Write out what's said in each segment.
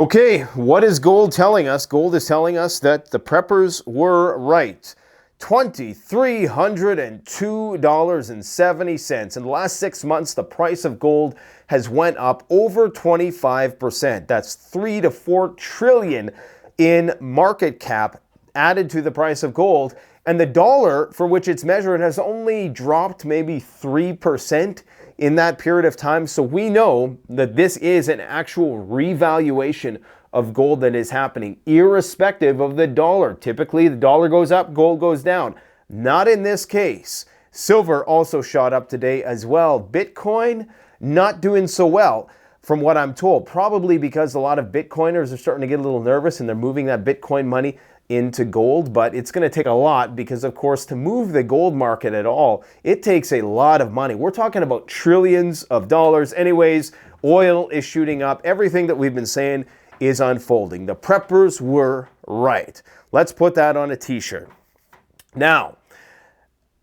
Okay, what is gold telling us? Gold is telling us that the preppers were right. $2,302.70. In the last 6 months, the price of gold has went up over 25%. That's 3 to 4 trillion in market cap added to the price of gold. And the dollar for which it's measured has only dropped maybe 3% in that period of time. So we know that this is an actual revaluation of gold that is happening, irrespective of the dollar. Typically, the dollar goes up, gold goes down. Not in this case. Silver also shot up today as well. Bitcoin, not doing so well, from what I'm told. Probably because a lot of Bitcoiners are starting to get a little nervous and they're moving that Bitcoin money into gold, but it's going to take a lot because, of course, to move the gold market at all, it takes a lot of money. We're talking about trillions of dollars. Anyways, oil is shooting up. Everything that we've been saying is unfolding. The preppers were right. Let's put that on a t-shirt. Now,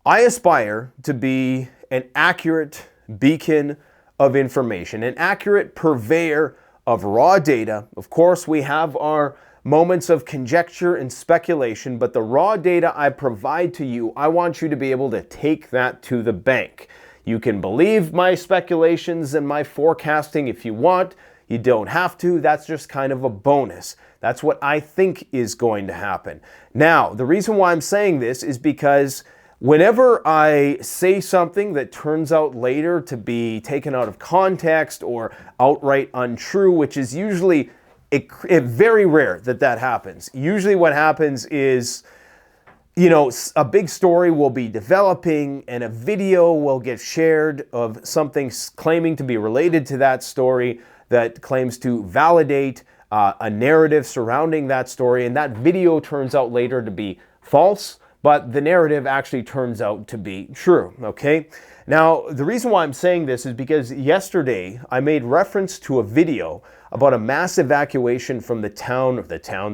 I aspire to be an accurate beacon of information, an accurate purveyor of raw data. Of course, we have our moments of conjecture and speculation, but the raw data I provide to you, I want you to be able to take that to the bank. You can believe my speculations and my forecasting if you want. You don't have to. That's just kind of a bonus. That's what I think is going to happen. Now, the reason why I'm saying this is because whenever I say something that turns out later to be taken out of context or outright untrue, which is usually very rare that happens. Usually what happens is, a big story will be developing and a video will get shared of something claiming to be related to that story that claims to validate a narrative surrounding that story, and that video turns out later to be false, but the narrative actually turns out to be true, okay? Now, the reason why I'm saying this is because yesterday I made reference to a video about a mass evacuation from the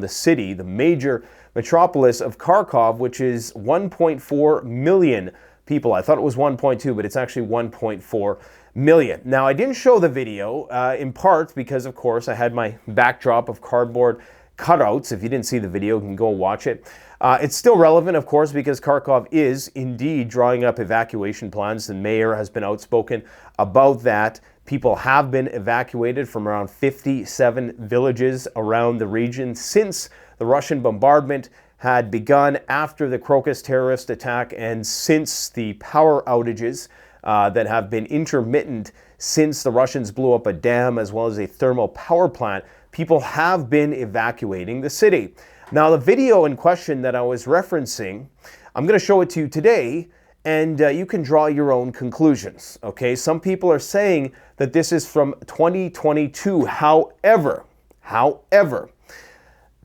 city, the major metropolis of Kharkov, which is 1.4 million people. I thought it was 1.2, but it's actually 1.4 million. Now, I didn't show the video in part because, of course, I had my backdrop of cardboard cutouts. If you didn't see the video, you can go watch it. It's still relevant, of course, because Kharkov is indeed drawing up evacuation plans. The mayor has been outspoken about that. People have been evacuated from around 57 villages around the region since the Russian bombardment had begun after the Crocus terrorist attack and since the power outages that have been intermittent since the Russians blew up a dam as well as a thermal power plant. People have been evacuating the city. Now, the video in question that I was referencing, I'm going to show it to you today, and you can draw your own conclusions, okay? Some people are saying that this is from 2022. However,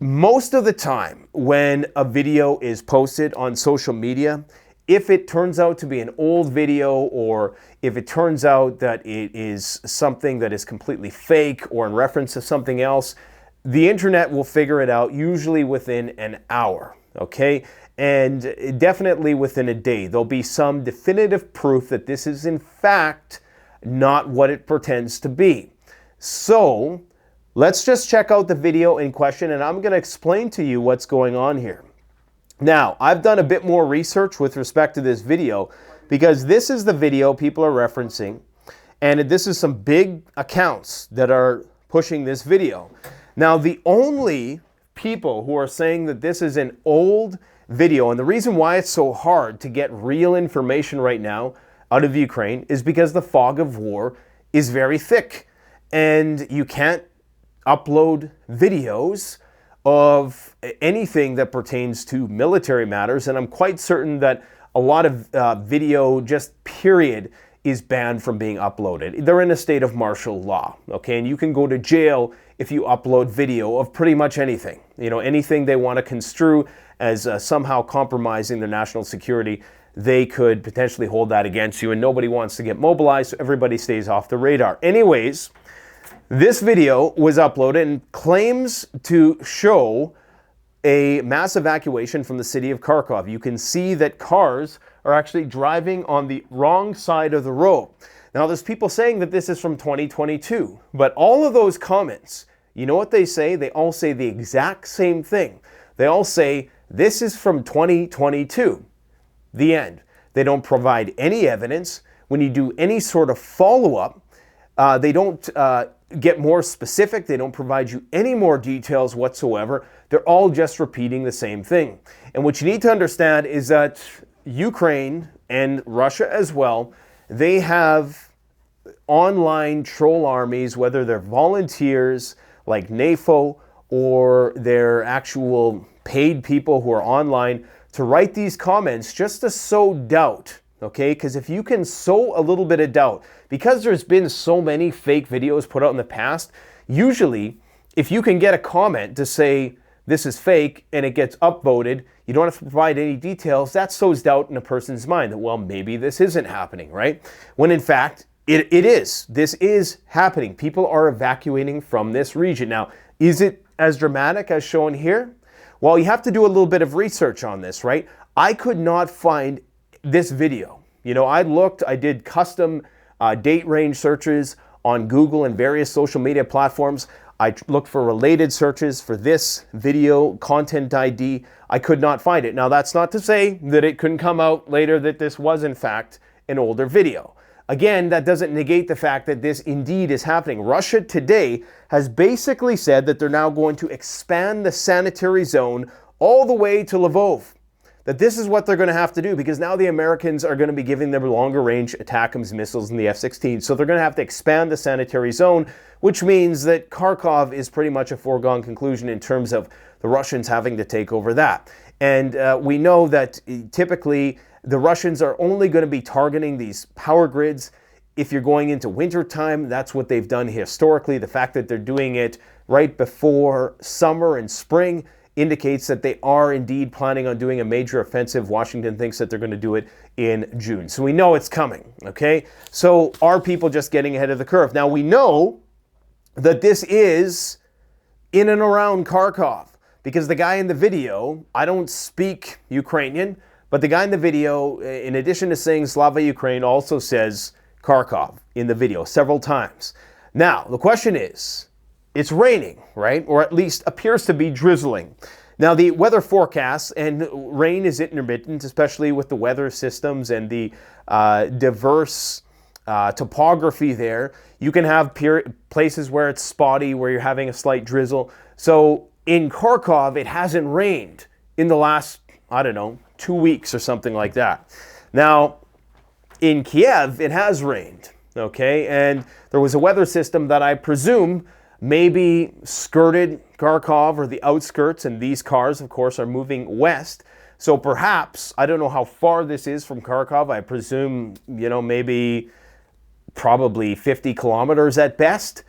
most of the time when a video is posted on social media, if it turns out to be an old video or if it turns out that it is something that is completely fake or in reference to something else, the internet will figure it out usually within an hour, okay? And definitely within a day. There'll be some definitive proof that this is in fact not what it pretends to be. So let's just check out the video in question and I'm going to explain to you what's going on here. Now, I've done a bit more research with respect to this video because this is the video people are referencing, and this is some big accounts that are pushing this video. Now, the only people who are saying that this is an old video, and the reason why it's so hard to get real information right now out of Ukraine is because the fog of war is very thick, and you can't upload videos of anything that pertains to military matters, and I'm quite certain that a lot of video, just period, is banned from being uploaded. They're in a state of martial law, okay? And you can go to jail if you upload video of pretty much anything. Anything they want to construe as somehow compromising their national security, they could potentially hold that against you, and nobody wants to get mobilized, so everybody stays off the radar. Anyways, this video was uploaded and claims to show a mass evacuation from the city of Kharkov. You can see that cars are actually driving on the wrong side of the road. Now, there's people saying that this is from 2022, but all of those comments you know what they say? They all say the exact same thing. They all say, this is from 2022. The end. They don't provide any evidence. When you do any sort of follow-up, they don't get more specific. They don't provide you any more details whatsoever. They're all just repeating the same thing. And what you need to understand is that Ukraine and Russia as well, they have online troll armies, whether they're volunteers like NAFO or they're actual paid people who are online to write these comments just to sow doubt, okay? Because if you can sow a little bit of doubt, because there's been so many fake videos put out in the past, usually if you can get a comment to say this is fake and it gets upvoted, you don't have to provide any details, that sows doubt in a person's mind that, well, maybe this isn't happening, right? When in fact, it is. This is happening. People are evacuating from this region. Now, is it as dramatic as shown here? Well, you have to do a little bit of research on this, right? I could not find this video. You know, I did custom date range searches on Google and various social media platforms. I looked for related searches for this video, content ID. I could not find it. Now, that's not to say that it couldn't come out later that this was, in fact, an older video. Again, that doesn't negate the fact that this indeed is happening. Russia today has basically said that they're now going to expand the sanitary zone all the way to Lvov. That this is what they're going to have to do because now the Americans are going to be giving them longer range ATACMS missiles in the F-16. So they're going to have to expand the sanitary zone, which means that Kharkov is pretty much a foregone conclusion in terms of the Russians having to take over that. And we know that typically the Russians are only going to be targeting these power grids if you're going into wintertime. That's what they've done historically. The fact that they're doing it right before summer and spring indicates that they are indeed planning on doing a major offensive. Washington thinks that they're going to do it in June. So we know it's coming, okay? So are people just getting ahead of the curve? Now we know that this is in and around Kharkov because the guy in the video, I don't speak Ukrainian, but the guy in the video, in addition to saying Slava Ukraine, also says Kharkov in the video several times. Now, the question is, it's raining, right? Or at least appears to be drizzling. Now, the weather forecasts, and rain is intermittent, especially with the weather systems and the diverse topography there. You can have places where it's spotty, where you're having a slight drizzle. So in Kharkov, it hasn't rained in the last, 2 weeks or something like that. Now, in Kiev, it has rained, okay? And there was a weather system that I presume maybe skirted Kharkov or the outskirts, and these cars, of course, are moving west. So perhaps, I don't know how far this is from Kharkov. I presume, maybe probably 50 kilometers at best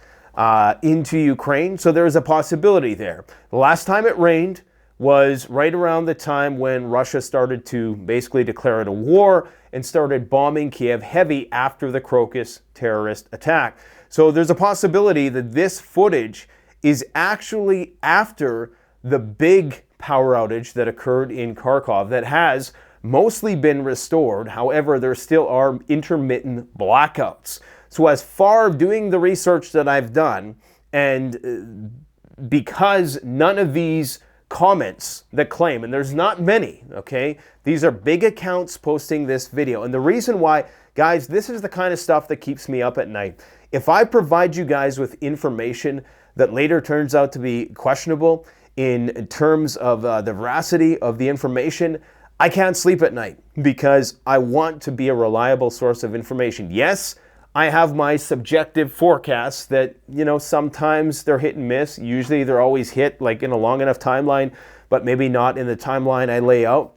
into Ukraine. So there is a possibility there. The last time it rained was right around the time when Russia started to basically declare it a war and started bombing Kiev heavy after the Crocus terrorist attack. So there's a possibility that this footage is actually after the big power outage that occurred in Kharkov that has mostly been restored. However, there still are intermittent blackouts. So as far as doing the research that I've done, and because none of these comments that claim, and there's not many, okay? These are big accounts posting this video. And the reason why, guys, this is the kind of stuff that keeps me up at night. If I provide you guys with information that later turns out to be questionable in terms of the veracity of the information, I can't sleep at night because I want to be a reliable source of information. Yes, I have my subjective forecasts that, sometimes they're hit and miss. Usually they're always hit like in a long enough timeline, but maybe not in the timeline I lay out.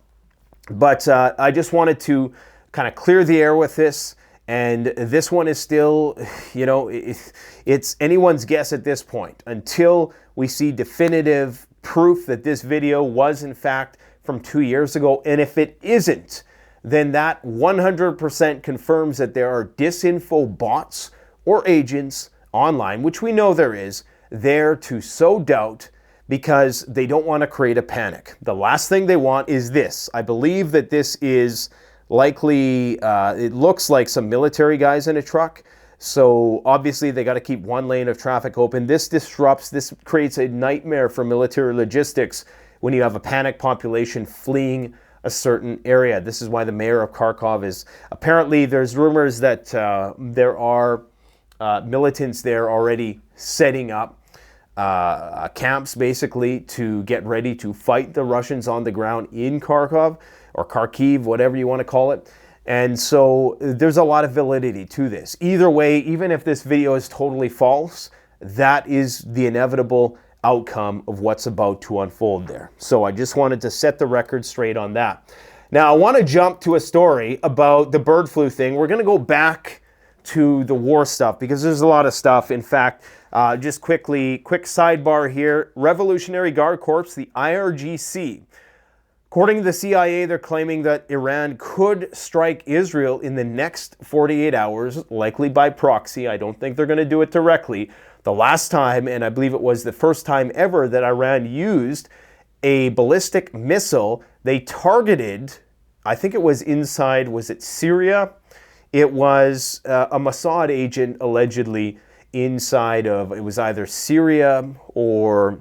But I just wanted to kind of clear the air with this. And this one is still, it's anyone's guess at this point until we see definitive proof that this video was in fact from 2 years ago. And if it isn't, then that 100% confirms that there are disinfo bots or agents online, which we know there is, there to sow doubt because they don't want to create a panic. The last thing they want is this. I believe that this is likely, it looks like some military guys in a truck. So obviously they got to keep one lane of traffic open. This creates a nightmare for military logistics when you have a panicked population fleeing a certain area. This is why the mayor of Kharkov is, apparently there's rumors that there are militants there already setting up camps basically to get ready to fight the Russians on the ground in Kharkov or Kharkiv, whatever you want to call it. And so there's a lot of validity to this. Either way, even if this video is totally false, that is the inevitable outcome of what's about to unfold there. So I just wanted to set the record straight on that. Now I want to jump to a story about the bird flu thing. We're going to go back to the war stuff because there's a lot of stuff. In fact, just quickly, quick sidebar here. Revolutionary Guard Corps, the IRGC. According to the CIA, they're claiming that Iran could strike Israel in the next 48 hours, likely by proxy. I don't think they're going to do it directly. The last time, and I believe it was the first time ever that Iran used a ballistic missile, they targeted, I think it was inside, was it Syria? It was a Mossad agent allegedly inside of, it was either Syria or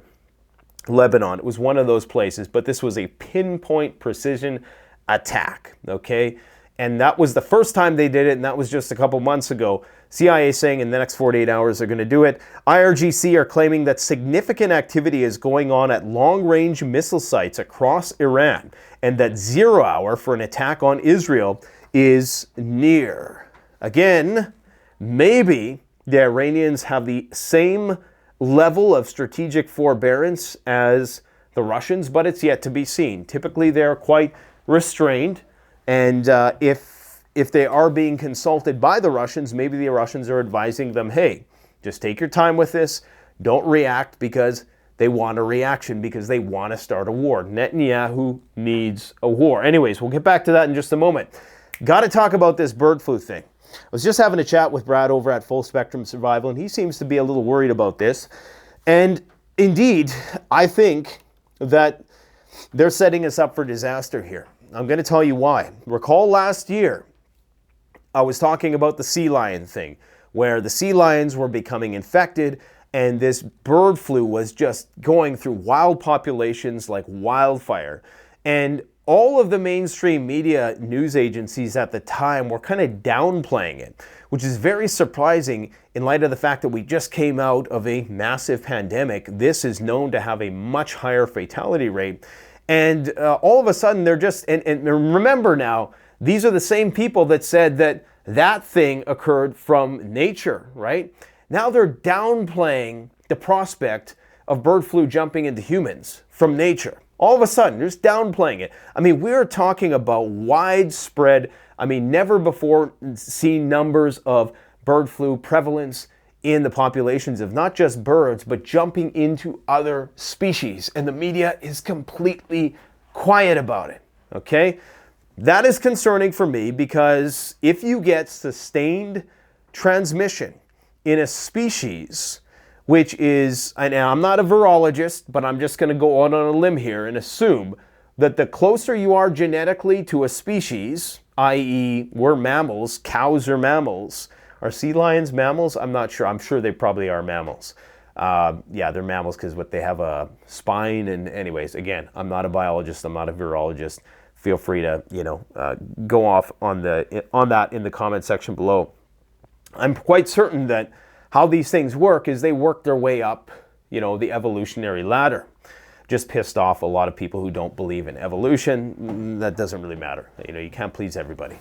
Lebanon. It was one of those places, but this was a pinpoint precision attack, okay? And that was the first time they did it, and that was just a couple months ago. CIA saying in the next 48 hours they're going to do it. IRGC are claiming that significant activity is going on at long-range missile sites across Iran, and that 0 hour for an attack on Israel is near. Again, maybe the Iranians have the same level of strategic forbearance as the Russians, but it's yet to be seen. Typically, they're quite restrained, and if they are being consulted by the Russians, maybe the Russians are advising them, hey, just take your time with this, don't react, because they want a reaction, because they want to start a war. Netanyahu needs a war. Anyways, we'll get back to that in just a moment. Got to talk about this bird flu thing. I was just having a chat with Brad over at Full Spectrum Survival, and he seems to be a little worried about this. And indeed, I think that they're setting us up for disaster here. I'm going to tell you why. Recall last year, I was talking about the sea lion thing, where the sea lions were becoming infected, and this bird flu was just going through wild populations like wildfire. And all of the mainstream media news agencies at the time were kind of downplaying it, which is very surprising in light of the fact that we just came out of a massive pandemic. This is known to have a much higher fatality rate. And all of a sudden they're just, and remember now, these are the same people that said that that thing occurred from nature, right? Now they're downplaying the prospect of bird flu jumping into humans from nature. All of a sudden, they're just downplaying it. I mean, we're talking about widespread, never before seen numbers of bird flu prevalence in the populations of not just birds, but jumping into other species. And the media is completely quiet about it, okay? That is concerning for me, because if you get sustained transmission in a species, which is, and I'm not a virologist, but I'm just going to go out on a limb here and assume that the closer you are genetically to a species, i.e. we're mammals, cows are mammals. Are sea lions mammals? I'm not sure. I'm sure they probably are mammals. Yeah, they're mammals because they have a spine. And anyways, again, I'm not a biologist. I'm not a virologist. Feel free to, go off on that in the comment section below. I'm quite certain that how these things work is they work their way up, the evolutionary ladder. Just pissed off a lot of people who don't believe in evolution. That doesn't really matter. You can't please everybody.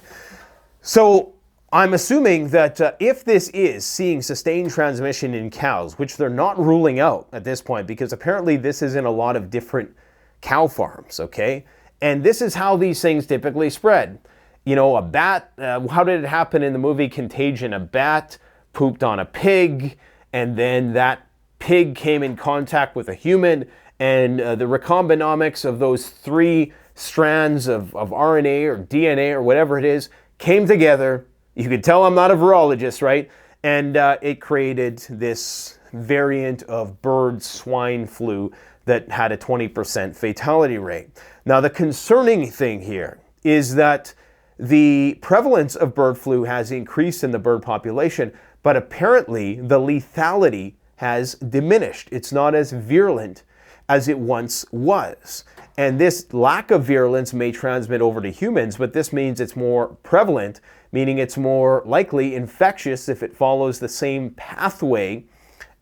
So I'm assuming that if this is seeing sustained transmission in cows, which they're not ruling out at this point, because apparently this is in a lot of different cow farms, okay? And this is how these things typically spread. A bat, how did it happen in the movie Contagion? A bat pooped on a pig, and then that pig came in contact with a human, and the recombinamics of those three strands of RNA or DNA or whatever it is came together. You can tell I'm not a virologist, right? And it created this variant of bird swine flu that had a 20% fatality rate. Now, the concerning thing here is that the prevalence of bird flu has increased in the bird population, But apparently the lethality has diminished. It's not as virulent as it once was. And this lack of virulence may transmit over to humans, but this means it's more prevalent, meaning it's more likely infectious if it follows the same pathway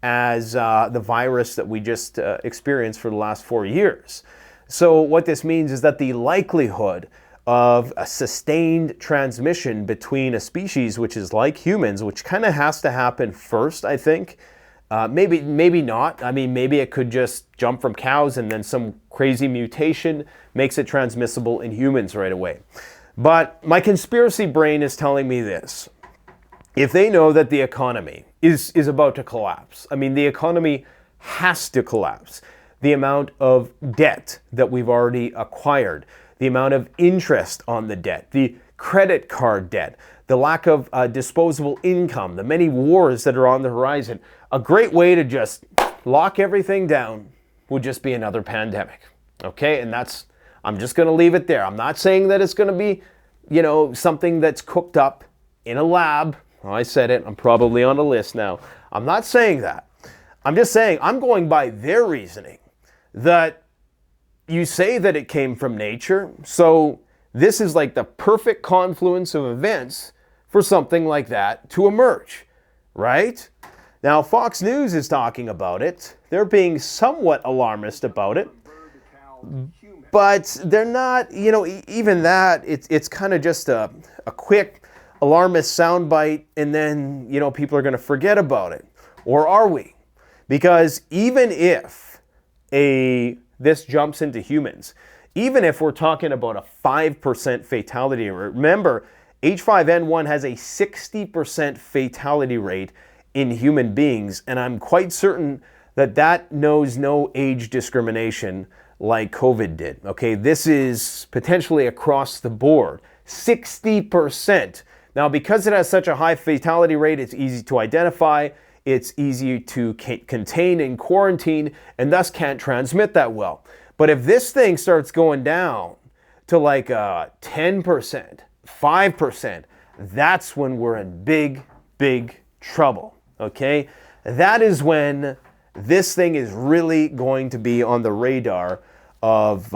as the virus that we just experienced for the last 4 years. So what this means is that the likelihood of a sustained transmission between a species which is like humans, which kind of has to happen first, I think. Maybe not. I mean, maybe it could just jump from cows and then some crazy mutation makes it transmissible in humans right away. But my conspiracy brain is telling me this. If they know that the economy is about to collapse, I mean, the economy has to collapse. The amount of debt that we've already acquired, the amount of interest on the debt, the credit card debt, the lack of disposable income, the many wars that are on the horizon, a great way to just lock everything down would just be another pandemic. Okay, and I'm just going to leave it there. I'm not saying that it's going to be, something that's cooked up in a lab. Oh, I said it. I'm probably on a list now. I'm not saying that. I'm just saying I'm going by their reasoning that you say that it came from nature. So this is like the perfect confluence of events for something like that to emerge, right? Now, Fox News is talking about it. They're being somewhat alarmist about it. But they're not, even that, it's kind of just a quick alarmist soundbite, and then, people are going to forget about it. Or are we? Because even if this jumps into humans, even if we're talking about a 5% fatality rate, remember, H5N1 has a 60% fatality rate in human beings, and I'm quite certain that knows no age discrimination like COVID did. Okay, this is potentially across the board, 60%. Now, because it has such a high fatality rate, it's easy to identify, it's easy to contain and quarantine, and thus can't transmit that well. But if this thing starts going down to like 10%, 5%, that's when we're in big, big trouble, okay? That is when this thing is really going to be on the radar of,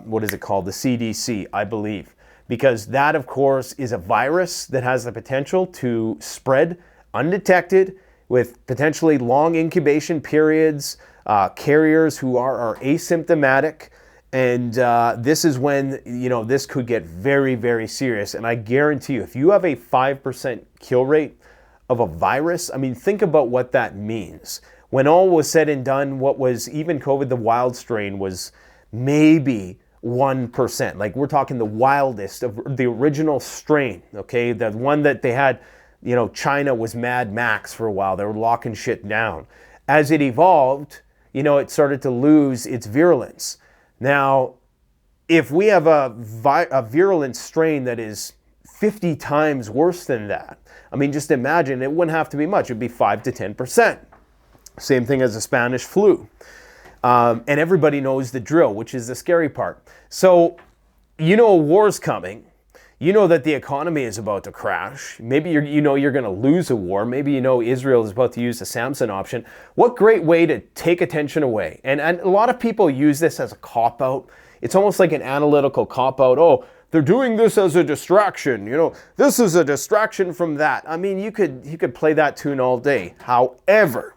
what is it called? The CDC, I believe. Because that, of course, is a virus that has the potential to spread undetected with potentially long incubation periods, carriers who are asymptomatic. And this is when, this could get very, very serious. And I guarantee you, if you have a 5% kill rate of a virus, I mean, think about what that means. When all was said and done, what was even COVID, the wild strain, was maybe 1%. Like, we're talking the wildest of the original strain, okay? The one that they had, China was Mad Max for a while. They were locking shit down. As it evolved, it started to lose its virulence. Now, if we have a virulent strain that is 50 times worse than that, I mean, just imagine, it wouldn't have to be much. It'd be 5 to 10%. Same thing as the Spanish flu. And everybody knows the drill, which is the scary part. So, a war's coming. You know that the economy is about to crash. Maybe you're going to lose a war. Maybe Israel is about to use the Samson option. What great way to take attention away. And a lot of people use this as a cop-out. It's almost like an analytical cop-out. Oh, they're doing this as a distraction. This is a distraction from that. I mean, you could play that tune all day. However,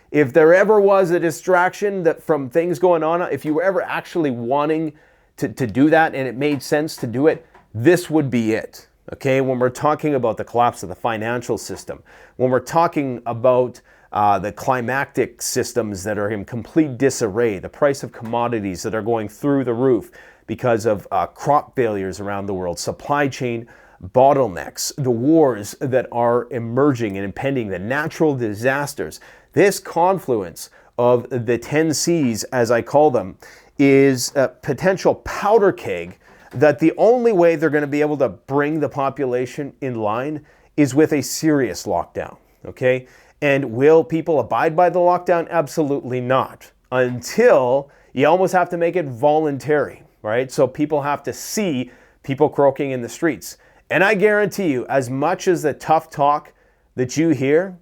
if there ever was a distraction from things going on, if you were ever actually wanting to do that and it made sense to do it, this would be it, okay? When we're talking about the collapse of the financial system, when we're talking about the climactic systems that are in complete disarray, the price of commodities that are going through the roof because of crop failures around the world, supply chain bottlenecks, the wars that are emerging and impending, the natural disasters, this confluence of the 10 C's, as I call them, is a potential powder keg that the only way they're going to be able to bring the population in line is with a serious lockdown, okay? And will people abide by the lockdown? Absolutely not. Until you almost have to make it voluntary, right? So people have to see people croaking in the streets. And I guarantee you, as much as the tough talk that you hear,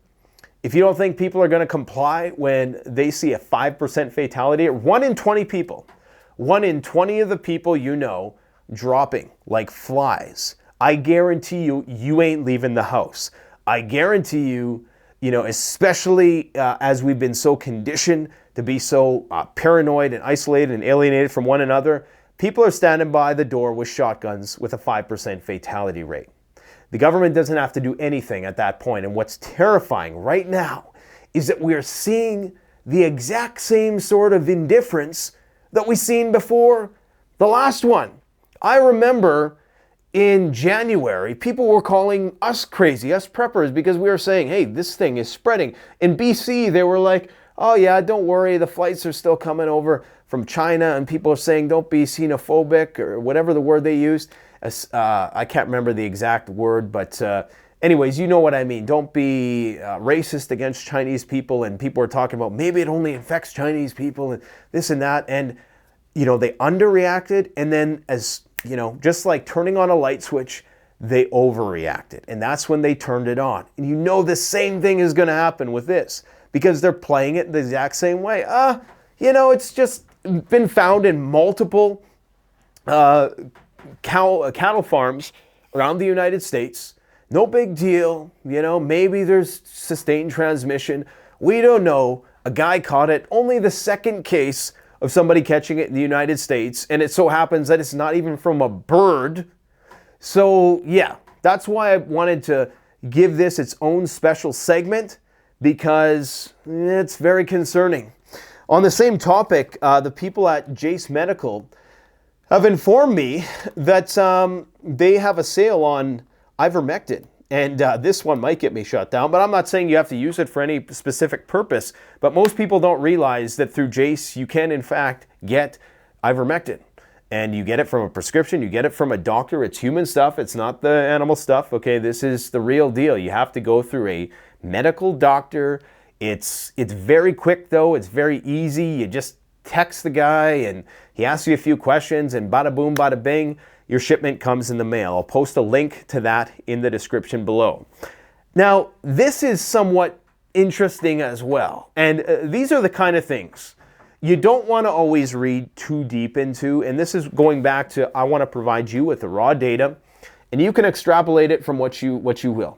If you don't think people are going to comply when they see a 5% fatality, 1 in 20 people, 1 in 20 of the people you know dropping like flies, I guarantee you, you ain't leaving the house. I guarantee you, especially as we've been so conditioned to be so paranoid and isolated and alienated from one another, people are standing by the door with shotguns with a 5% fatality rate. The government doesn't have to do anything at that point. And what's terrifying right now is that we're seeing the exact same sort of indifference that we've seen before the last one. I remember in January, people were calling us crazy, us preppers, because we were saying, hey, this thing is spreading. In BC, they were like, oh yeah, don't worry, the flights are still coming over from China, and people are saying don't be xenophobic, or whatever the word they used. I can't remember the exact word, but anyways, you know what I mean. Don't be racist against Chinese people, and people are talking about maybe it only infects Chinese people and this and that, and they underreacted, and then just like turning on a light switch, they overreacted, and that's when they turned it on. And the same thing is going to happen with this, because they're playing it the exact same way. It's just been found in multiple cattle farms around the United States. No big deal. Maybe there's sustained transmission. We don't know. A guy caught it. Only the second case of somebody catching it in the United States. And it so happens that it's not even from a bird. So yeah, that's why I wanted to give this its own special segment, because it's very concerning. On the same topic, the people at Jace Medical have informed me that they have a sale on ivermectin. And this one might get me shut down, but I'm not saying you have to use it for any specific purpose. But most people don't realize that through Jace, you can, in fact, get ivermectin. And you get it from a prescription, you get it from a doctor. It's human stuff, it's not the animal stuff. Okay, this is the real deal. You have to go through a medical doctor. It's very quick, though. It's very easy. You just text the guy, and he asks you a few questions, and bada boom, bada bing, your shipment comes in the mail. I'll post a link to that in the description below. Now, this is somewhat interesting as well. And these are the kind of things you don't want to always read too deep into. And this is going back to, I want to provide you with the raw data, and you can extrapolate it from what you will.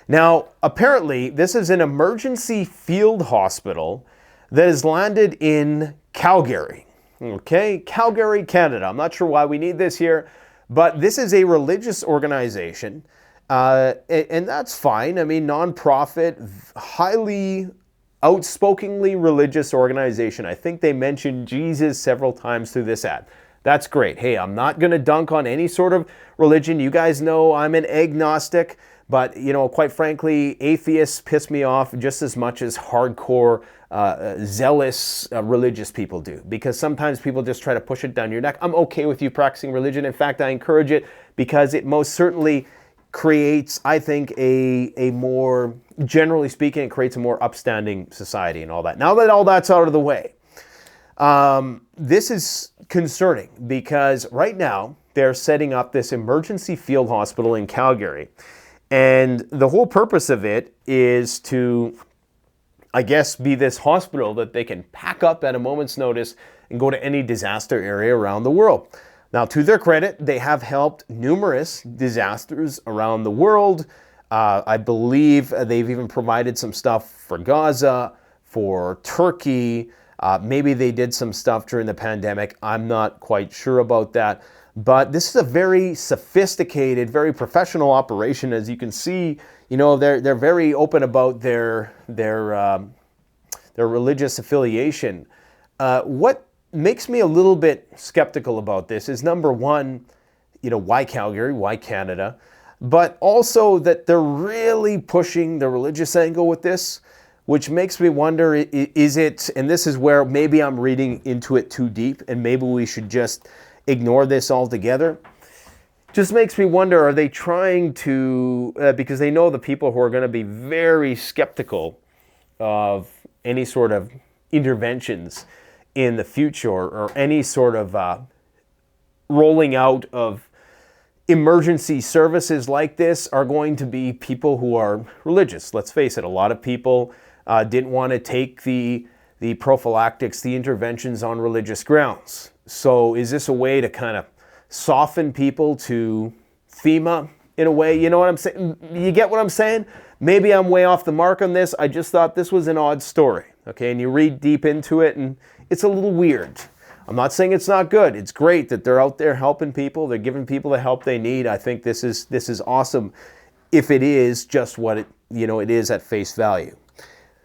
Now, apparently, this is an emergency field hospital that has landed in Calgary. Okay, Calgary, Canada. I'm not sure why we need this here, but this is a religious organization, and that's fine. I mean, nonprofit, highly outspokenly religious organization. I think they mentioned Jesus several times through this ad. That's great. Hey, I'm not going to dunk on any sort of religion. You guys know I'm an agnostic, but quite frankly, atheists piss me off just as much as hardcore zealous religious people do, because sometimes people just try to push it down your neck. I'm okay with you practicing religion. In fact, I encourage it, because it most certainly creates, I think, a more, generally speaking, it creates a more upstanding society and all that. Now that all that's out of the way, this is concerning, because right now they're setting up this emergency field hospital in Calgary. And the whole purpose of it is to, I guess, be this hospital that they can pack up at a moment's notice and go to any disaster area around the world. Now, to their credit, they have helped numerous disasters around the world. I believe they've even provided some stuff for Gaza, for Turkey. Maybe they did some stuff during the pandemic. I'm not quite sure about that. But this is a very sophisticated, very professional operation. As you can see, they're very open about their religious affiliation. What makes me a little bit skeptical about this is, number one, why Calgary, why Canada, but also that they're really pushing the religious angle with this, which makes me wonder, is it, and this is where maybe I'm reading into it too deep, and maybe we should just ignore this altogether. Just makes me wonder, are they trying to, because they know the people who are going to be very skeptical of any sort of interventions in the future, or any sort of rolling out of emergency services like this, are going to be people who are religious. Let's face it, a lot of people didn't want to take the prophylactics, the interventions on religious grounds. So is this a way to kind of soften people to FEMA in a way? You know what I'm saying? You get what I'm saying? Maybe I'm way off the mark on this. I just thought this was an odd story, okay? And you read deep into it, and it's a little weird. I'm not saying it's not good. It's great that they're out there helping people. They're giving people the help they need. I think this is awesome if it is just what it is at face value.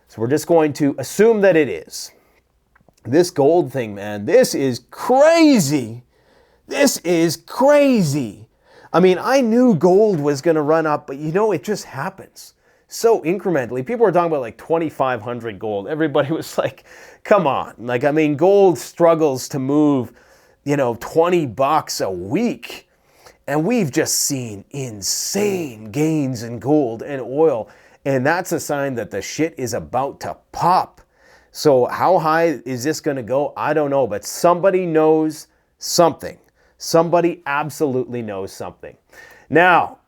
So we're just going to assume that it is. This gold thing, man, this is crazy. This is crazy. I mean, I knew gold was going to run up, but it just happens so incrementally. People were talking about like 2,500 gold. Everybody was like, come on. Like, I mean, gold struggles to move, $20 a week. And we've just seen insane gains in gold and oil. And that's a sign that the shit is about to pop. So how high is this going to go? I don't know, but somebody knows something. Somebody absolutely knows something. Now,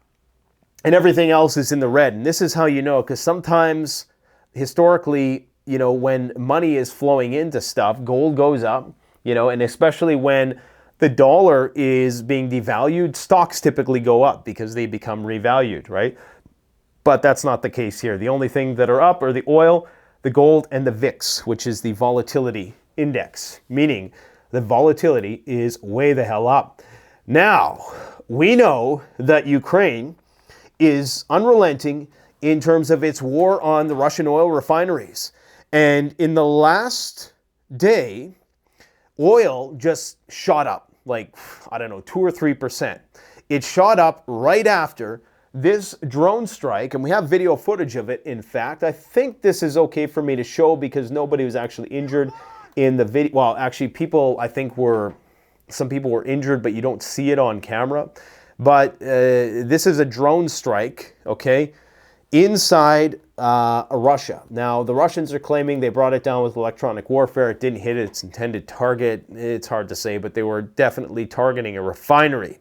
and everything else is in the red. And this is how you know, because sometimes historically, when money is flowing into stuff, gold goes up, and especially when the dollar is being devalued, stocks typically go up because they become revalued, right? But that's not the case here. The only thing that are up are the oil, the gold, and the VIX, which is the volatility index, meaning the volatility is way the hell up. Now, we know that Ukraine is unrelenting in terms of its war on the Russian oil refineries. And in the last day, oil just shot up like, 2 or 3%. It shot up right after this drone strike, and we have video footage of it, in fact. I think this is okay for me to show because nobody was actually injured in the video. Well, actually, some people were injured, but you don't see it on camera. But this is a drone strike, okay, inside Russia. Now, the Russians are claiming they brought it down with electronic warfare. It didn't hit its intended target. It's hard to say, but they were definitely targeting a refinery.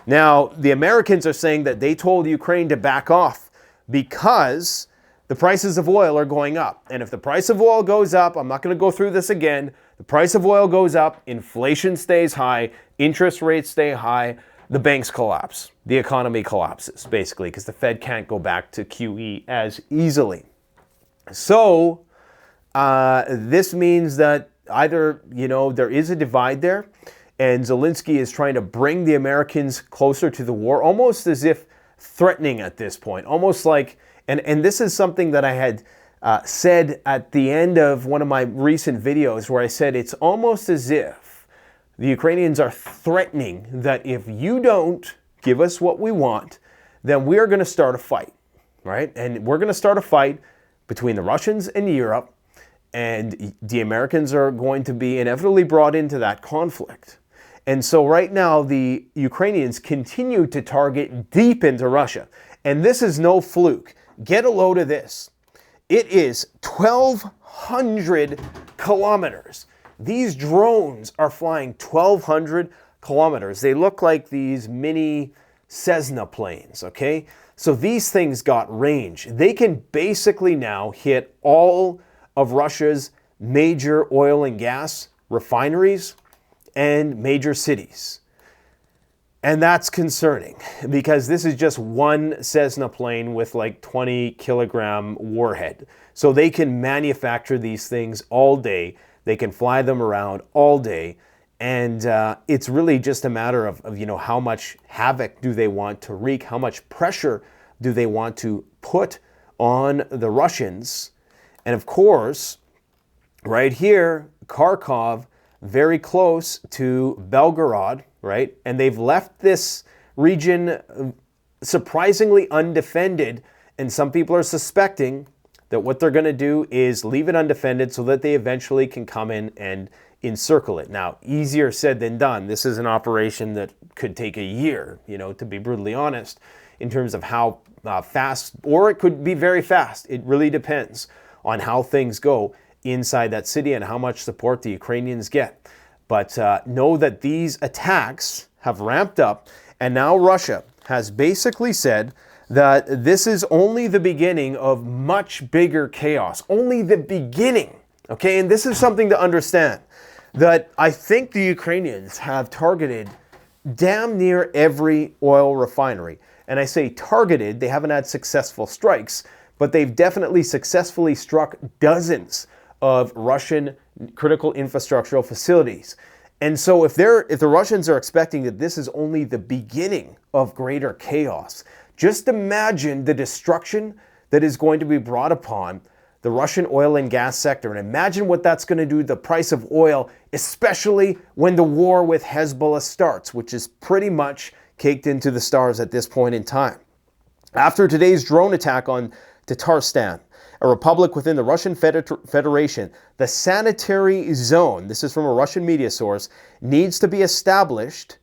Now, the Americans are saying that they told Ukraine to back off because the prices of oil are going up. And if the price of oil goes up, I'm not going to go through this again, the price of oil goes up, inflation stays high, interest rates stay high, the banks collapse. The economy collapses, basically, because the Fed can't go back to QE as easily. So this means that either, there is a divide there, and Zelensky is trying to bring the Americans closer to the war, almost as if threatening at this point, almost like, and this is something that I had said at the end of one of my recent videos where I said it's almost as if the Ukrainians are threatening that if you don't give us what we want, then we are going to start a fight, right? And we're going to start a fight between the Russians and Europe, and the Americans are going to be inevitably brought into that conflict. And so right now, the Ukrainians continue to target deep into Russia. And this is no fluke. Get a load of this. It is 1,200 kilometers. These drones are flying 1,200 kilometers. They look like these mini Cessna planes, okay? So these things got range. They can basically now hit all of Russia's major oil and gas refineries and major cities. And that's concerning because this is just one Cessna plane with like 20 kilogram warhead. So they can manufacture these things all day. They can fly them around all day. And it's really just a matter of how much havoc do they want to wreak? How much pressure do they want to put on the Russians? And of course, right here, Kharkov, very close to Belgorod, right? And they've left this region surprisingly undefended. And some people are suspecting that what they're going to do is leave it undefended so that they eventually can come in and encircle it. Now, easier said than done. This is an operation that could take a year, to be brutally honest, in terms of how fast, or it could be very fast. It really depends on how things go inside that city and how much support the Ukrainians get. But know that these attacks have ramped up, and now Russia has basically said that this is only the beginning of much bigger chaos. Only the beginning, okay? And this is something to understand, that I think the Ukrainians have targeted damn near every oil refinery. And I say targeted, they haven't had successful strikes, but they've definitely successfully struck dozens of Russian critical infrastructural facilities. And so if the Russians are expecting that this is only the beginning of greater chaos, just imagine the destruction that is going to be brought upon the Russian oil and gas sector. And imagine what that's going to do to the price of oil, especially when the war with Hezbollah starts, which is pretty much caked into the stars at this point in time. After today's drone attack on Tatarstan, a republic within the Russian Federation, the sanitary zone, this is from a Russian media source, needs to be established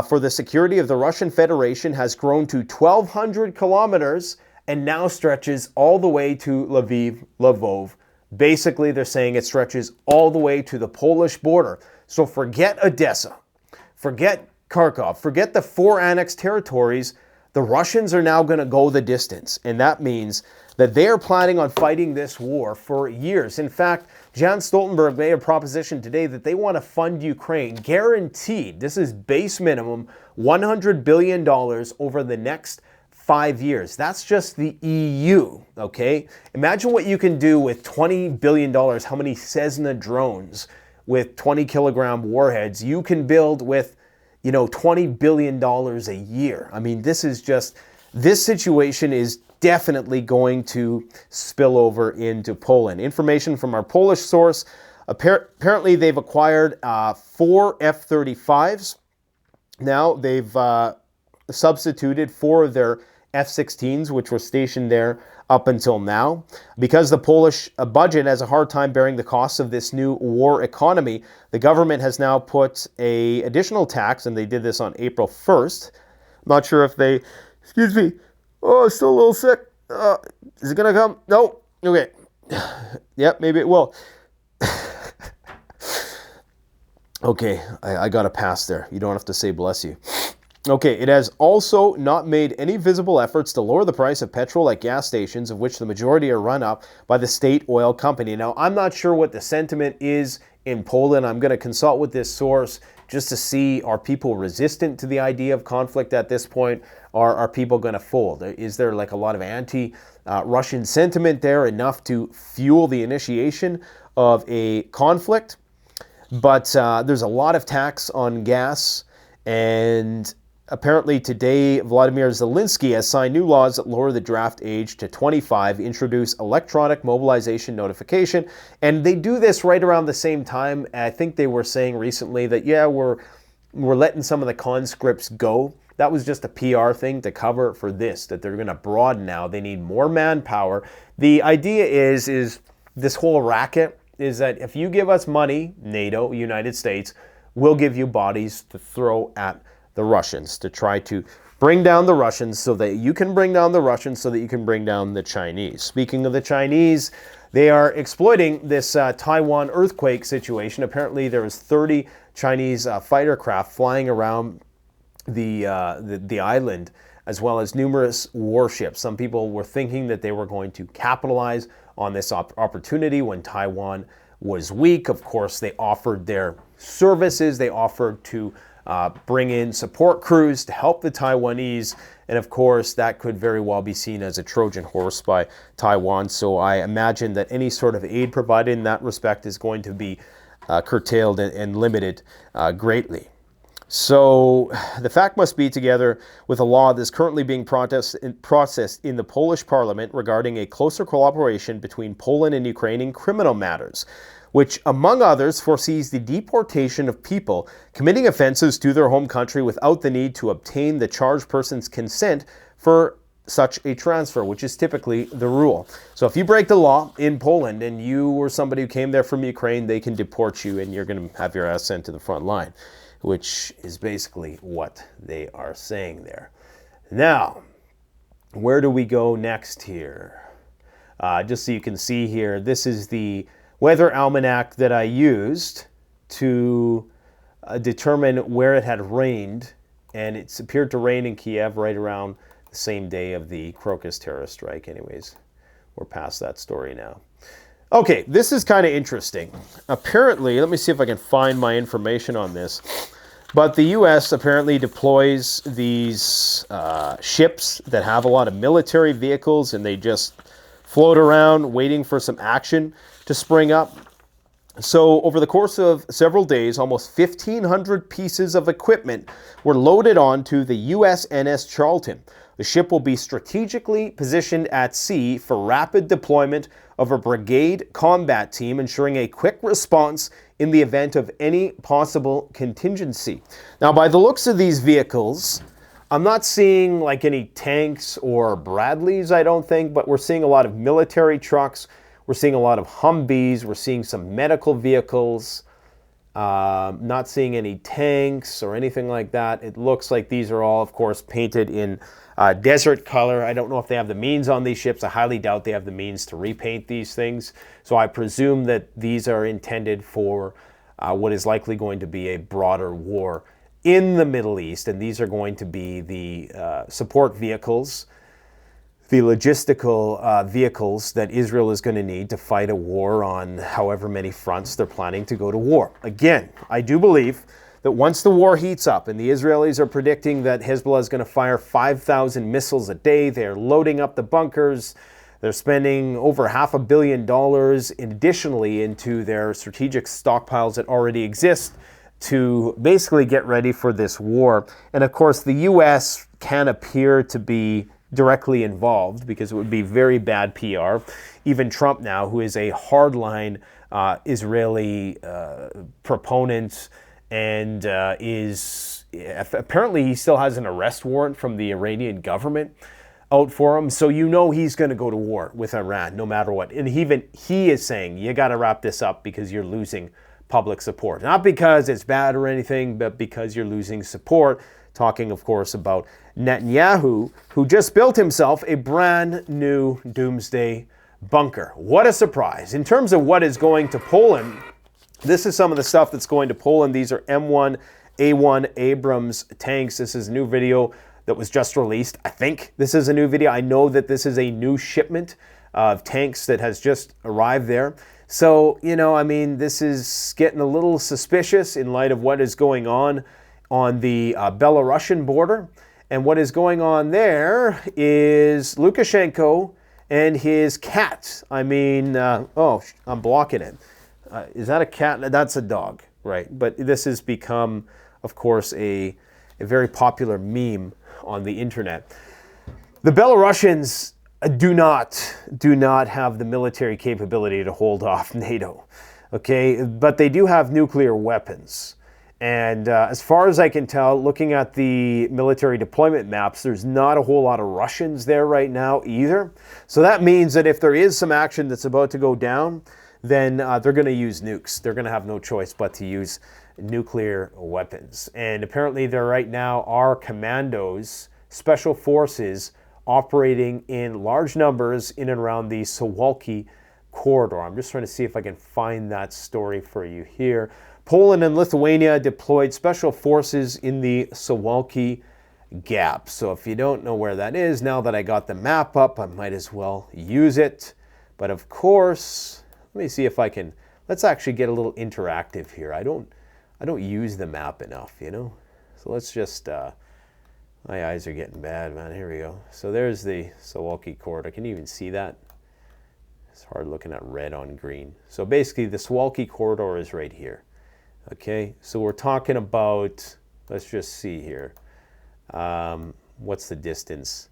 for the security of the Russian Federation, has grown to 1,200 kilometers and now stretches all the way to Lvov. Basically, they're saying it stretches all the way to the Polish border. So forget Odessa, forget Kharkov, forget the 4 annexed territories. The Russians are now going to go the distance, and that means that they are planning on fighting this war for years. In fact, Jens Stoltenberg made a proposition today that they want to fund Ukraine, guaranteed, this is base minimum, $100 billion over the next 5 years. That's just the EU, okay? Imagine what you can do with $20 billion, how many Cessna drones with 20-kilogram warheads you can build with, $20 billion a year. I mean, this situation is definitely going to spill over into Poland. Information from our Polish source, apparently they've acquired 4 F-35s. Now they've substituted 4 of their F-16s, which were stationed there up until now. Because the Polish budget has a hard time bearing the costs of this new war economy, the government has now put an additional tax, and they did this on April 1st. I'm not sure if they, excuse me, oh, still a little sick. Is it going to come? No. Okay. Yep, maybe it will. Okay, I got a pass there. You don't have to say bless you. Okay, it has also not made any visible efforts to lower the price of petrol at gas stations, of which the majority are run up by the state oil company. Now, I'm not sure what the sentiment is in Poland. I'm going to consult with this source just to see, are people resistant to the idea of conflict at this point? Or are people going to fold? Is there like a lot of anti-Russian sentiment there, enough to fuel the initiation of a conflict? But there's a lot of tax on gas, and apparently today, Vladimir Zelensky has signed new laws that lower the draft age to 25, introduce electronic mobilization notification, and they do this right around the same time. I think they were saying recently that, yeah, we're letting some of the conscripts go. That was just a PR thing to cover for this, that they're going to broaden now. They need more manpower. The idea is this whole racket is that if you give us money, NATO, United States, we'll give you bodies to throw at the Russians, to try to bring down the Russians so that you can bring down the Russians so that you can bring down the Chinese. Speaking of the Chinese, they are exploiting this Taiwan earthquake situation. Apparently there was 30 Chinese fighter craft flying around the island, as well as numerous warships. Some people were thinking that they were going to capitalize on this opportunity when Taiwan was weak. Of course, they offered their services. They offered to bring in support crews to help the Taiwanese. And of course, that could very well be seen as a Trojan horse by Taiwan. So I imagine that any sort of aid provided in that respect is going to be curtailed and limited greatly. So the fact must be, together with a law that's currently being processed in the Polish parliament regarding a closer cooperation between Poland and Ukraine in criminal matters, which, among others, foresees the deportation of people committing offenses to their home country without the need to obtain the charged person's consent for such a transfer, which is typically the rule. So if you break the law in Poland and you were somebody who came there from Ukraine, they can deport you and you're going to have your ass sent to the front line, which is basically what they are saying there. Now, where do we go next here? Just so you can see here, this is the weather almanac that I used to determine where it had rained, and it's appeared to rain in Kiev right around the same day of the Crocus terrorist strike. Anyways, we're past that story now. Okay, this is kind of interesting. Apparently, let me see if I can find my information on this. But the U.S. apparently deploys these ships that have a lot of military vehicles, and they just float around waiting for some action to spring up. So over the course of several days, almost 1,500 pieces of equipment were loaded onto the USNS Charlton. The ship will be strategically positioned at sea for rapid deployment of a brigade combat team, ensuring a quick response in the event of any possible contingency. Now, by the looks of these vehicles, I'm not seeing like any tanks or Bradleys, I don't think, but we're seeing a lot of military trucks. We're seeing a lot of Humvees. We're seeing some medical vehicles. Not seeing any tanks or anything like that. It looks like these are all, of course, painted in desert color. I don't know if they have the means on these ships. I highly doubt they have the means to repaint these things. So I presume that these are intended for what is likely going to be a broader war in the Middle East. And these are going to be the support vehicles, the logistical vehicles that Israel is going to need to fight a war on however many fronts they're planning to go to war. Again, I do believe that once the war heats up, and the Israelis are predicting that Hezbollah is going to fire 5,000 missiles a day, they're loading up the bunkers, they're spending over $500 million additionally into their strategic stockpiles that already exist to basically get ready for this war. And of course, the U.S. can appear to be directly involved because it would be very bad PR. Even Trump now, who is a hardline Israeli proponent, and is apparently he still has an arrest warrant from the Iranian government out for him. So you know he's going to go to war with Iran no matter what. And even he is saying, you got to wrap this up because you're losing public support. Not because it's bad or anything, but because you're losing support. Talking, of course, about Netanyahu, who just built himself a brand new doomsday bunker. What a surprise. In terms of what is going to Poland, this is some of the stuff that's going to Poland. These are M1A1 Abrams tanks. This is a new video that was just released. I think this is a new video. I know that this is a new shipment of tanks that has just arrived there. So, you know, I mean, this is getting a little suspicious in light of what is going on the Belarusian border. And what is going on there is Lukashenko and his cat. I mean, oh, I'm blocking it. Is that a cat? That's a dog, right? But this has become, of course, a very popular meme on the internet. The Belarusians do not have the military capability to hold off NATO, okay? But they do have nuclear weapons. And as far as I can tell, looking at the military deployment maps, there's not a whole lot of Russians there right now either. So that means that if there is some action that's about to go down, then they're going to use nukes. They're going to have no choice but to use nuclear weapons. And apparently there right now are commandos, special forces, operating in large numbers in and around the Suwalki corridor. I'm just trying to see if I can find that story for you here. Poland and Lithuania deployed special forces in the Suwalki Gap. So if you don't know where that is, now that I got the map up, I might as well use it. But of course, let me see if I can, let's actually get a little interactive here. I don't use the map enough, you know? So let's just, my eyes are getting bad, man. Here we go. So there's the Suwalki corridor. Can you even see that? It's hard looking at red on green. So basically the Suwalki corridor is right here. Okay, so we're talking about, let's just see here. What's the distance?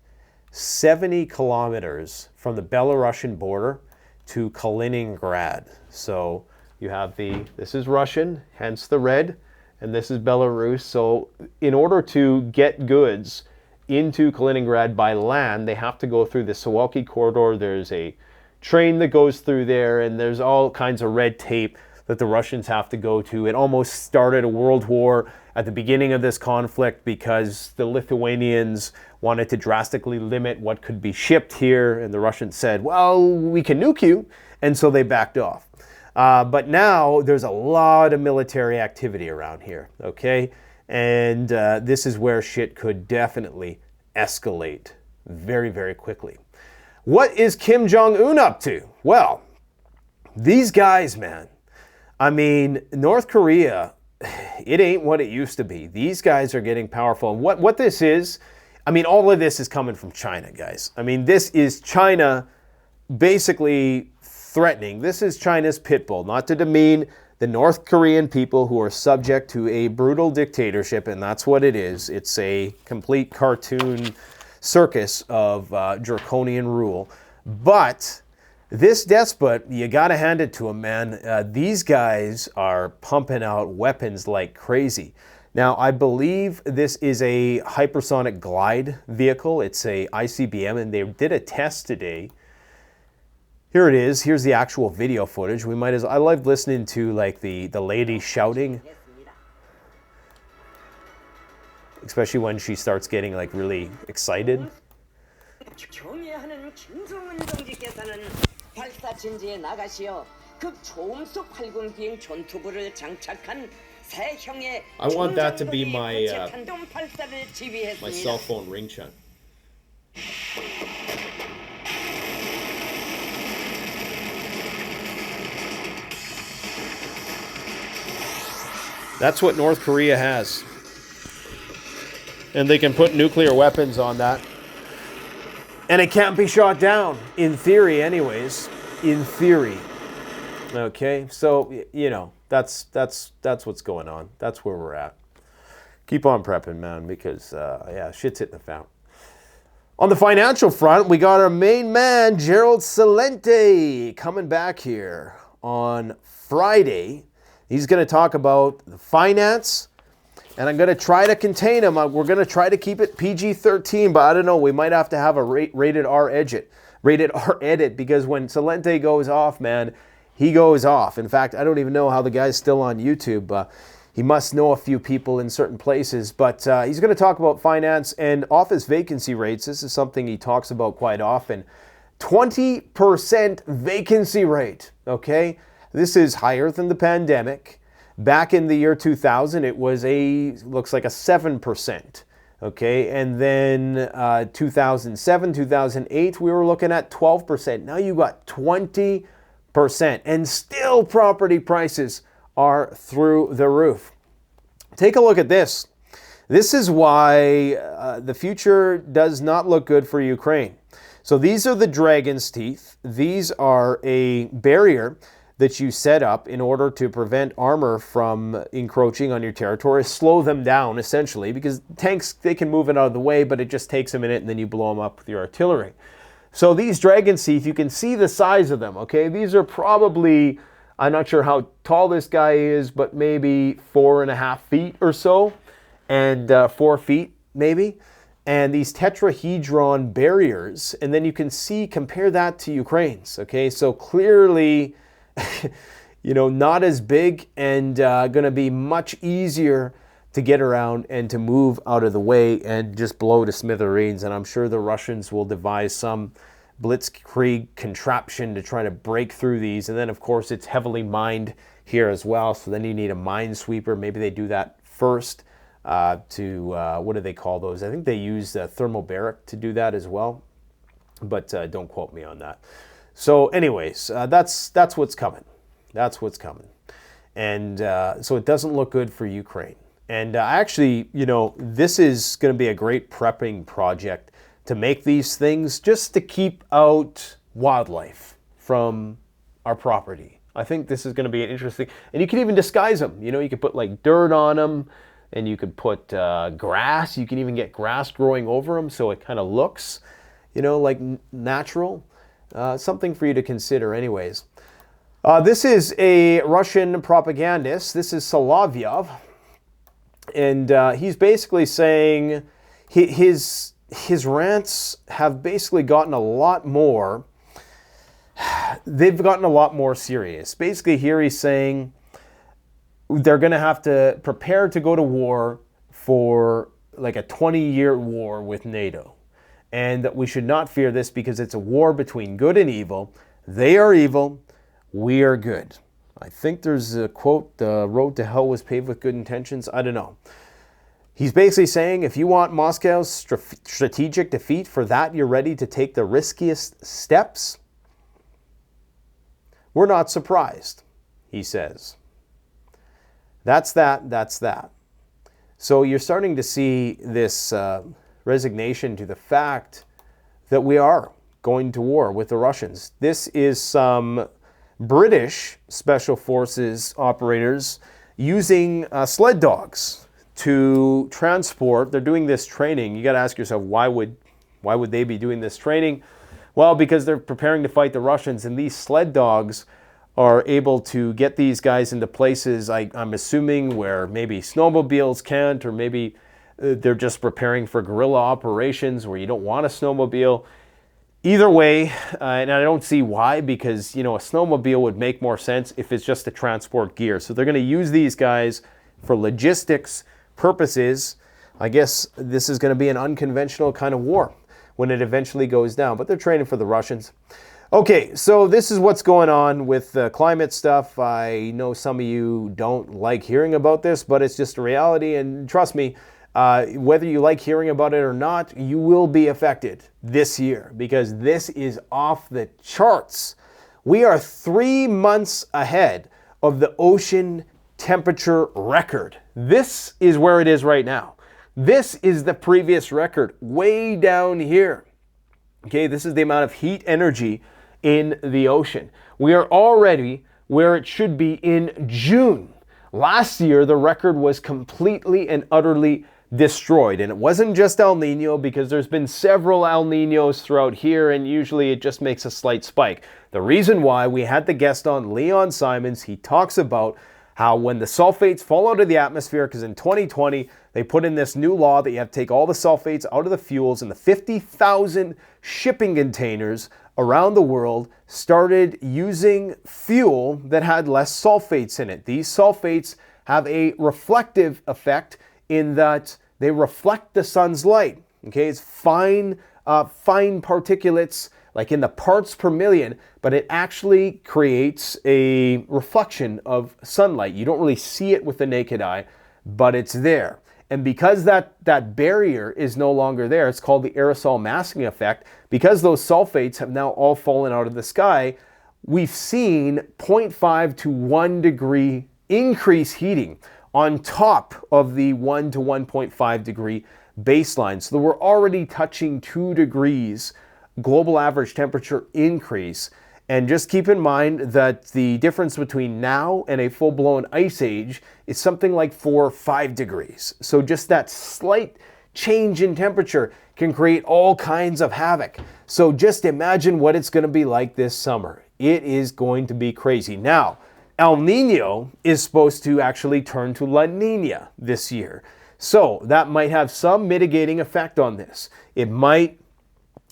70 kilometers from the Belarusian border to Kaliningrad. So you have this is Russian, hence the red, and this is Belarus. So in order to get goods into Kaliningrad by land, they have to go through the Suwalki corridor. There's a train that goes through there, and there's all kinds of red tape that the Russians have to go to. It almost started a world war at the beginning of this conflict because the Lithuanians wanted to drastically limit what could be shipped here, and the Russians said, well, we can nuke you, and so they backed off. But now there's a lot of military activity around here, okay? And this is where shit could definitely escalate very, very quickly. What is Kim Jong-un up to? Well, these guys, man, I mean, North Korea, it ain't what it used to be. These guys are getting powerful. And what this is, I mean, all of this is coming from China, guys. I mean, this is China basically threatening. This is China's pit bull, not to demean the North Korean people who are subject to a brutal dictatorship, and that's what it is. It's a complete cartoon circus of draconian rule. But this despot, you got to hand it to him, man. These guys are pumping out weapons like crazy. Now, I believe this is a hypersonic glide vehicle. It's a ICBM, and they did a test today. Here it is. Here's the actual video footage. We might as I love listening to like the lady shouting, especially when she starts getting like really excited. I want that to be my cell phone ringtone. That's what North Korea has. And they can put nuclear weapons on that. And it can't be shot down, in theory anyways. In theory. Okay, so, you know, that's what's going on. That's where we're at. Keep on prepping, man, because, yeah, shit's hitting the fan. On the financial front, we got our main man, Gerald Celente, coming back here on Friday. He's going to talk about the finance, and I'm going to try to contain him. We're going to try to keep it PG-13, but I don't know. We might have to have a rated R edit, because when Celente goes off, man, he goes off. In fact, I don't even know how the guy's still on YouTube. He must know a few people in certain places, but he's going to talk about finance and office vacancy rates. This is something he talks about quite often. 20% vacancy rate, okay? This is higher than the pandemic. Back in the year 2000, it was looks like a 7%. Okay, and then 2007, 2008, we were looking at 12%. Now you got 20%, and still property prices are through the roof. Take a look at this. This is why the future does not look good for Ukraine. So these are the dragon's teeth. These are a barrier that you set up in order to prevent armor from encroaching on your territory, slow them down essentially, because tanks, they can move it out of the way, but it just takes a minute and then you blow them up with your artillery. So these dragon's teeth, you can see the size of them, okay? These are probably, I'm not sure how tall this guy is, but maybe 4.5 feet or so, and 4 feet maybe. And these tetrahedron barriers, and then you can see, compare that to Ukraine's, okay? So clearly, you know, not as big, and going to be much easier to get around and to move out of the way and just blow to smithereens. And I'm sure the Russians will devise some blitzkrieg contraption to try to break through these. And then, of course, it's heavily mined here as well. So then you need a minesweeper. Maybe they do that first what do they call those? I think they use thermobaric to do that as well. But don't quote me on that. So anyways, that's what's coming. That's what's coming. And so it doesn't look good for Ukraine. And actually, you know, this is going to be a great prepping project to make these things just to keep out wildlife from our property. I think this is going to be an interesting, and you can even disguise them. You know, you could put like dirt on them, and you could put grass. You can even get grass growing over them so it kind of looks, you know, like natural. Something for you to consider anyways. This is a Russian propagandist. This is Solovyov. And he's basically saying his rants have basically gotten a lot more, they've gotten a lot more serious. Basically here he's saying they're going to have to prepare to go to war for like a 20-year war with NATO. And that we should not fear this because it's a war between good and evil. They are evil, we are good. I think there's a quote, the road to hell was paved with good intentions. I don't know. He's basically saying if you want Moscow's strategic defeat, for that you're ready to take the riskiest steps. We're not surprised, he says. That's that, that's that. So you're starting to see this resignation to the fact that we are going to war with the Russians. This is some British Special Forces operators using sled dogs to transport. They're doing this training. You got to ask yourself, why would they be doing this training? Well, because they're preparing to fight the Russians, and these sled dogs are able to get these guys into places, I'm assuming, where maybe snowmobiles can't, or maybe they're just preparing for guerrilla operations where you don't want a snowmobile. Either way, and I don't see why, because, you know, a snowmobile would make more sense if it's just to transport gear. So they're going to use these guys for logistics purposes. I guess this is going to be an unconventional kind of war when it eventually goes down, but they're training for the Russians. Okay, so this is what's going on with the climate stuff. I know some of you don't like hearing about this, but it's just a reality, and trust me, whether you like hearing about it or not, you will be affected this year, because this is off the charts. We are 3 months ahead of the ocean temperature record. This is where it is right now. This is the previous record, way down here. Okay, this is the amount of heat energy in the ocean. We are already where it should be in June. Last year, the record was completely and utterly destroyed. And it wasn't just El Nino, because there's been several El Ninos throughout here, and usually it just makes a slight spike. The reason why, we had the guest on, Leon Simons. He talks about how when the sulfates fall out of the atmosphere, because in 2020, they put in this new law that you have to take all the sulfates out of the fuels, and the 50,000 shipping containers around the world started using fuel that had less sulfates in it. These sulfates have a reflective effect in that they reflect the sun's light. Okay, it's fine particulates, like in the parts per million, but it actually creates a reflection of sunlight. You don't really see it with the naked eye, but it's there. And because that barrier is no longer there, it's called the aerosol masking effect. Because those sulfates have now all fallen out of the sky, we've seen 0.5 to 1 degree increase heating on top of the 1 to 1.5 degree baseline. So we're already touching 2 degrees global average temperature increase. And just keep in mind that the difference between now and a full-blown ice age is something like 4 or 5 degrees. So just that slight change in temperature can create all kinds of havoc. So just imagine what it's going to be like this summer. It is going to be crazy. Now, El Nino is supposed to actually turn to La Nina this year. So that might have some mitigating effect on this. It might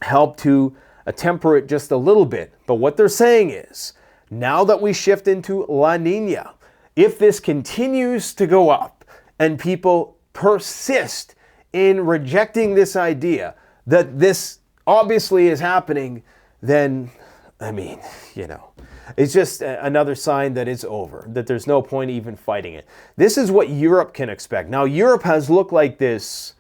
help to temper it just a little bit. But what they're saying is, now that we shift into La Nina, if this continues to go up and people persist in rejecting this idea that this obviously is happening, then, I mean, you know, it's just another sign that it's over, that there's no point even fighting it. This is what Europe can expect. Now, Europe has looked like this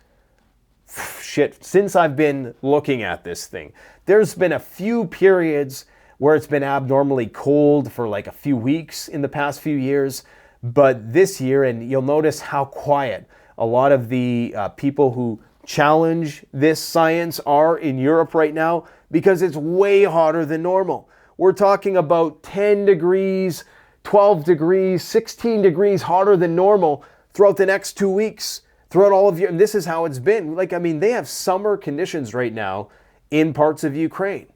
since I've been looking at this thing. There's been a few periods where it's been abnormally cold for like a few weeks in the past few years, but this year, and you'll notice how quiet a lot of the people who challenge this science are in Europe right now, because it's way hotter than normal. We're talking about 10 degrees, 12 degrees, 16 degrees hotter than normal throughout the next 2 weeks. Throughout all of Europe, and this is how it's been. Like, I mean, they have summer conditions right now in parts of Ukraine.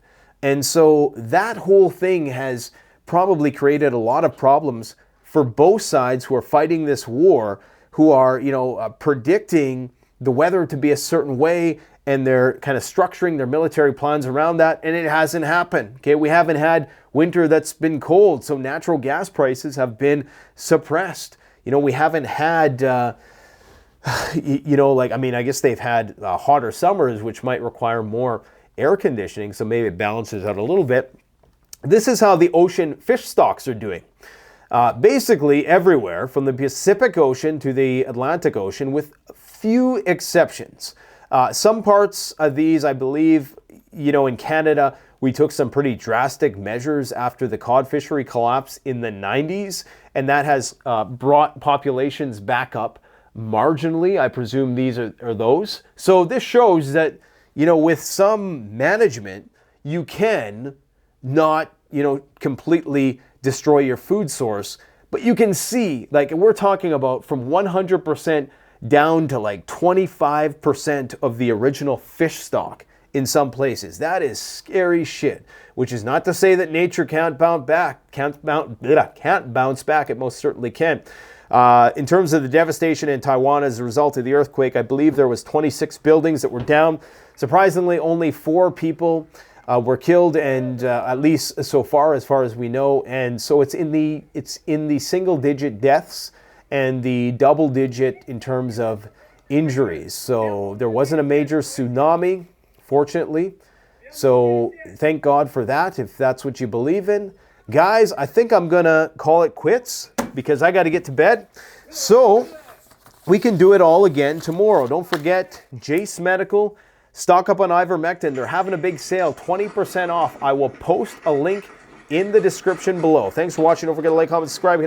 And so that whole thing has probably created a lot of problems for both sides who are fighting this war, who are, you know, predicting the weather to be a certain way, and they're kind of structuring their military plans around that, and it hasn't happened. Okay, we haven't had winter that's been cold, so natural gas prices have been suppressed. You know, we haven't had you know, like, I mean, I guess they've had hotter summers, which might require more air conditioning, so maybe it balances out a little bit. This is how the ocean fish stocks are doing. basically everywhere from the Pacific Ocean to the Atlantic Ocean, with few exceptions. Some parts of these, I believe, in Canada, we took some pretty drastic measures after the cod fishery collapse in the 90s, and that has brought populations back up marginally. I presume these are those. So this shows that, with some management, you can not, completely destroy your food source, but you can see, like, we're talking about from 100% down to like 25% of the original fish stock in some places. That is scary shit, which is not to say that nature can't bounce back. Can't bounce back. It most certainly can. In terms of the devastation in Taiwan as a result of the earthquake, I believe there was 26 buildings that were down. Surprisingly, only 4 people were killed, and at least so far as we know. And so it's in the single-digit deaths and the double-digit in terms of injuries. So there wasn't a major tsunami, fortunately. So thank God for that, if that's what you believe in. Guys, I think I'm gonna call it quits because I got to get to bed. So we can do it all again tomorrow. Don't forget, Jace Medical, stock up on ivermectin. They're having a big sale, 20% off. I will post a link in the description below. Thanks for watching. Don't forget to like, comment, subscribe.